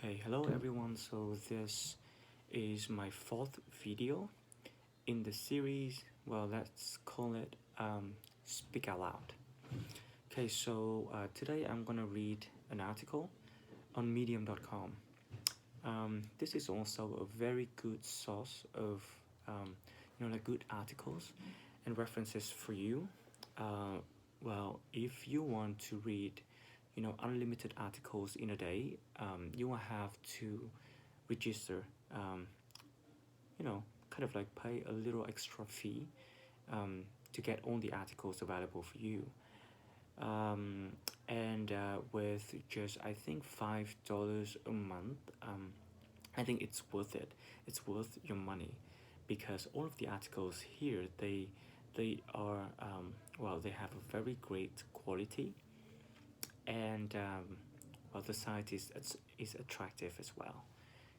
Okay, hello everyone. So this is my fourth video in the series. Well, let's call it Speak Out Loud. Okay, so today I'm gonna read an article on medium.com. This is also a very good source of like good articles and references for you. Well, if you want to read unlimited articles in a day, you will have to register, um, kind of like pay a little extra fee to get all the articles available for you. um, and with just I think $5 a month, I think it's worth it. It's worth your money because all of the articles here, they are well, they have a very great quality, and well, the site is attractive as well.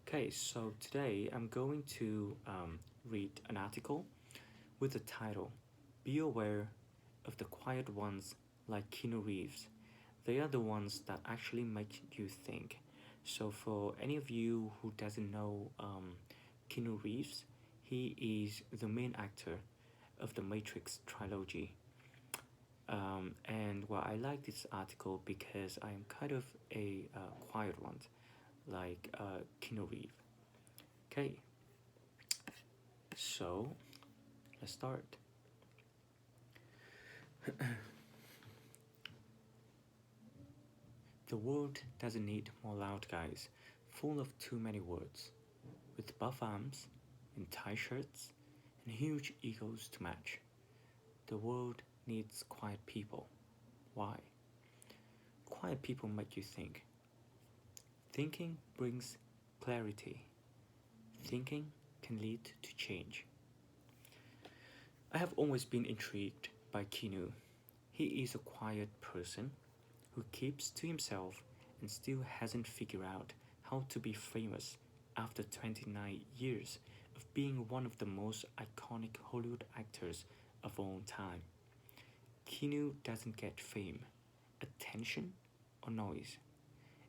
Okay, so today I'm going to read an article with the title "Be Aware of the Quiet Ones Like Keanu Reeves." They are the ones that actually make you think. So for any of you who doesn't know Keanu Reeves, he is the main actor of the Matrix trilogy. And well, I like this article because I am kind of a quiet one, like Keanu Reeves. Okay, so let's start. The world doesn't need more loud guys, full of too many words, with buff arms and tight shirts and huge egos to match. The world needs quiet people. Why? Quiet people make you think. Thinking brings clarity. Thinking can lead to change. I have always been intrigued by Keanu. He is a quiet person who keeps to himself and still hasn't figured out how to be famous after 29 years of being one of the most iconic Hollywood actors of all time. Keanu doesn't get fame, attention, or noise.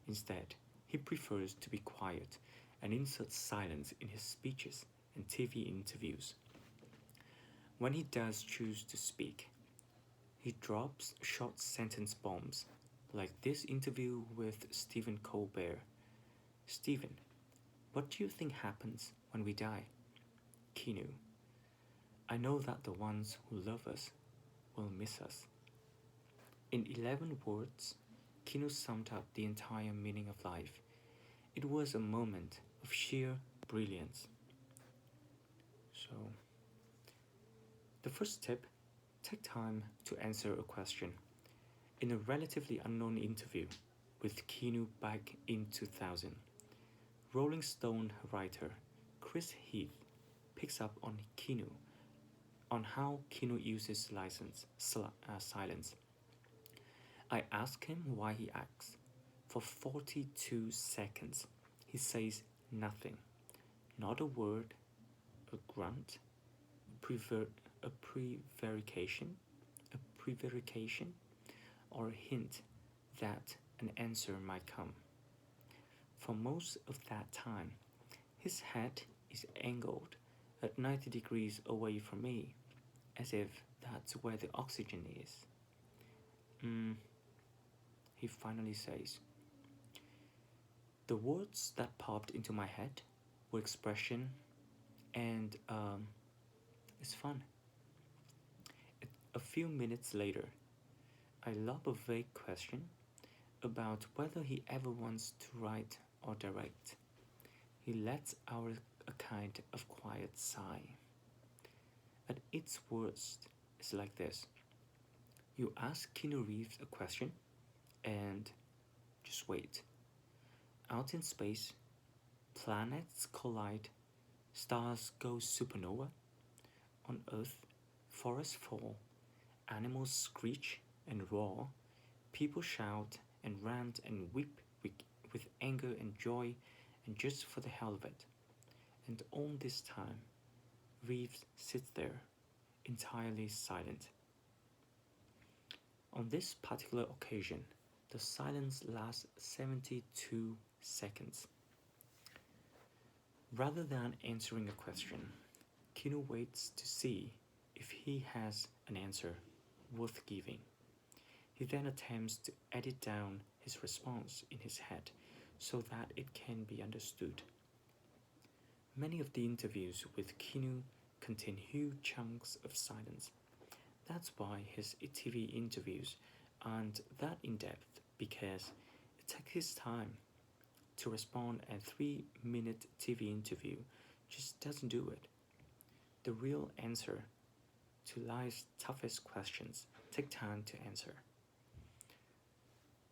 Instead, he prefers to be quiet and inserts silence in his speeches and TV interviews. When he does choose to speak, he drops short sentence bombs, like this interview with Stephen Colbert. Stephen, what do you think happens when we die? Keanu, I know that the ones who love us will miss us. In 11 words, Keanu summed up the entire meaning of life. It was a moment of sheer brilliance. So, the first tip, take time to answer a question. In a relatively unknown interview with Keanu back in 2000, Rolling Stone writer Chris Heath picks up on how Keanu uses silence. I ask him why he acts. For 42 seconds, he says nothing. Not a word, a grunt, a prevarication, or a hint that an answer might come. For most of that time, his head is angled at 90 degrees away from me, as if that's where the oxygen is. He finally says. The words that popped into my head were expression and it's fun. A few minutes later, I lob a vague question about whether he ever wants to write or direct. He lets out a kind of quiet sigh. At its worst, it's like this. You ask Keanu Reeves a question and just wait. Out in space, planets collide, stars go supernova. On Earth, forests fall, animals screech and roar, people shout and rant and weep with anger and joy and just for the hell of it. And all this time, Reeves sits there, entirely silent. On this particular occasion, the silence lasts 72 seconds. Rather than answering a question, Keanu waits to see if he has an answer worth giving. He then attempts to edit down his response in his head so that it can be understood. Many of the interviews with Keanu contain huge chunks of silence. That's why his TV interviews aren't that in depth, because it takes his time to respond. A 3-minute TV interview just doesn't do it. The real answer to life's toughest questions take time to answer.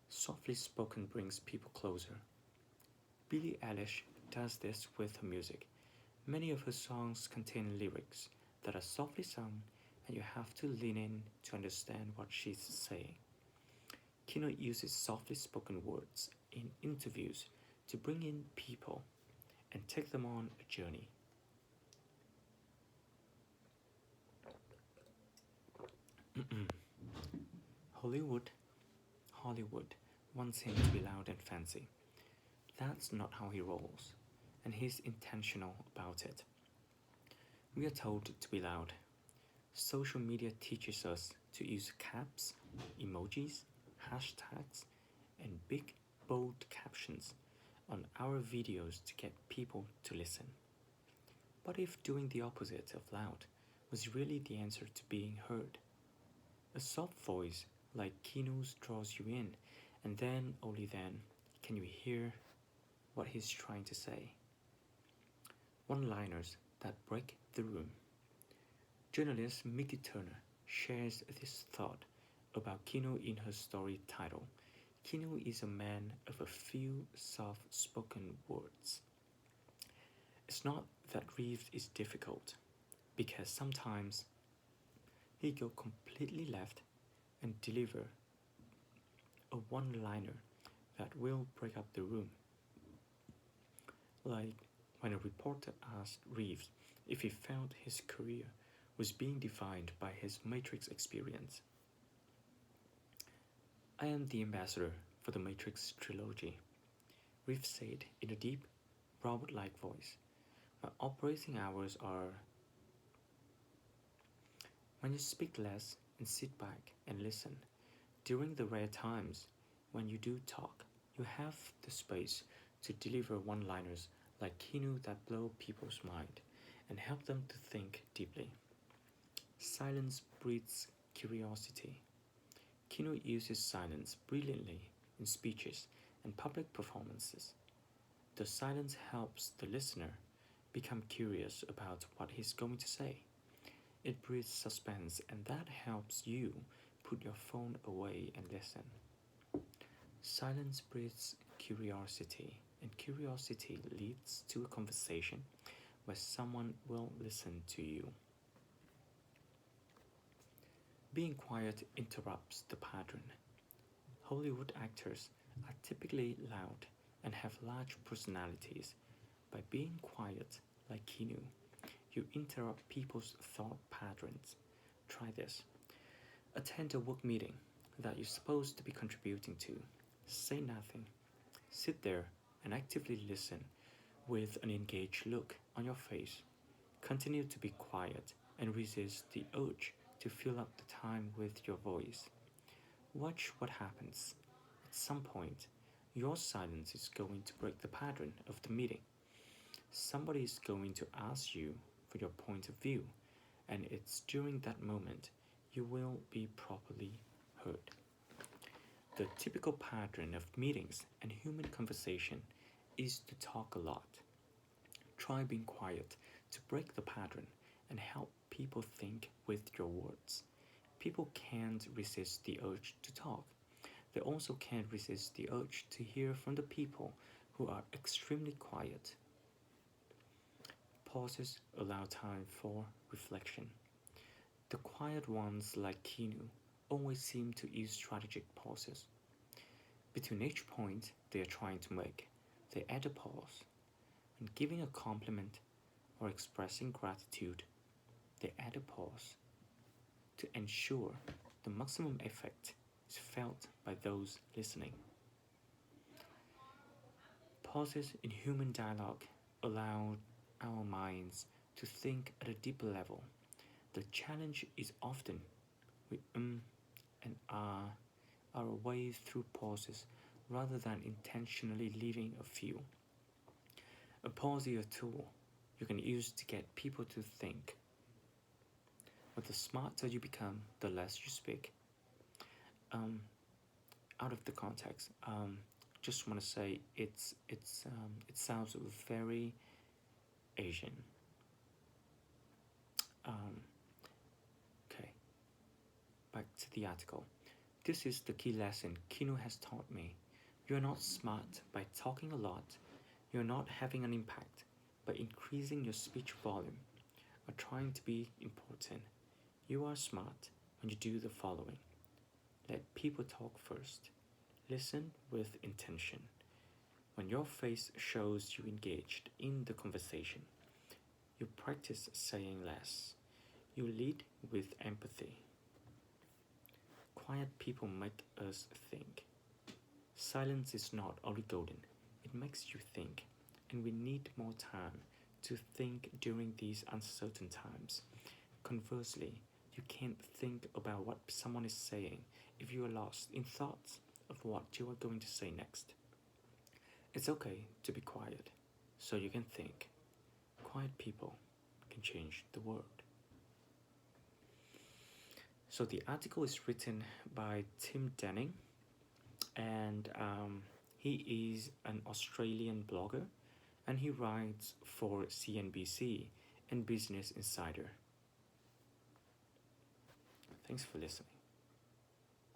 Softly spoken brings people closer. Billie Eilish does this with her music. Many of her songs contain lyrics that are softly sung, and you have to lean in to understand what she's saying. Kino uses softly spoken words in interviews to bring in people and take them on a journey. Hollywood wants him to be loud and fancy. That's not how he rolls, and he's intentional about it. We are told to be loud. Social media teaches us to use caps, emojis, hashtags, and big, bold captions on our videos to get people to listen. But if doing the opposite of loud was really the answer to being heard? A soft voice like Kino's draws you in, and then, only then, can you hear what he's trying to say. One-liners that break the room. Journalist Mickey Turner shares this thought about Kino in her story titled Kino is a man of a few soft-spoken words. It's not that Reeves is difficult, because sometimes he go completely left and deliver a one-liner that will break up the room. Like when a reporter asked Reeves if he felt his career was being defined by his Matrix experience. I am the ambassador for the Matrix trilogy, Reeves said in a deep, robot-like voice. My operating hours are when you speak less and sit back and listen. During the rare times when you do talk, you have the space to deliver one-liners like Kino that blow people's mind and help them to think deeply. Silence breeds curiosity. Kino uses silence brilliantly in speeches and public performances. The silence helps the listener become curious about what he's going to say. It breeds suspense, and that helps you put your phone away and listen. Silence breeds curiosity, and curiosity leads to a conversation where someone will listen to you. Being quiet interrupts the pattern. Hollywood actors are typically loud and have large personalities. By being quiet, like Keanu, you interrupt people's thought patterns. Try this. Attend a work meeting that you're supposed to be contributing to. Say nothing. Sit there and actively listen with an engaged look on your face. Continue to be quiet and resist the urge to fill up the time with your voice. Watch what happens. At some point, your silence is going to break the pattern of the meeting. Somebody is going to ask you for your point of view, and it's during that moment you will be properly heard. The typical pattern of meetings and human conversation is to talk a lot. Try being quiet to break the pattern and help people think with your words. People can't resist the urge to talk. They also can't resist the urge to hear from the people who are extremely quiet. Pauses allow time for reflection. The quiet ones, like Keanu, always seem to use strategic pauses. Between each point they are trying to make, they add a pause. When giving a compliment or expressing gratitude, they add a pause to ensure the maximum effect is felt by those listening. Pauses in human dialogue allow our minds to think at a deeper level. The challenge is often we and our way through pauses rather than intentionally leaving a few. A pause is a tool you can use to get people to think. But the smarter you become, the less you speak. Um, Out of the context, just want to say it sounds very Asian. Um, okay, back to the article. This is the key lesson Kino has taught me. You're not smart by talking a lot. You're not having an impact by increasing your speech volume or trying to be important. You are smart when you do the following. Let people talk first. Listen with intention. When your face shows you engaged in the conversation, you practice saying less. You lead with empathy. Quiet people make us think. Silence is not only golden, it makes you think, and we need more time to think during these uncertain times. Conversely, you can't think about what someone is saying if you are lost in thoughts of what you are going to say next. It's okay to be quiet so you can think. Quiet people can change the world. So the article is written by Tim Denning, and he is an Australian blogger, and he writes for CNBC and Business Insider. Thanks for listening.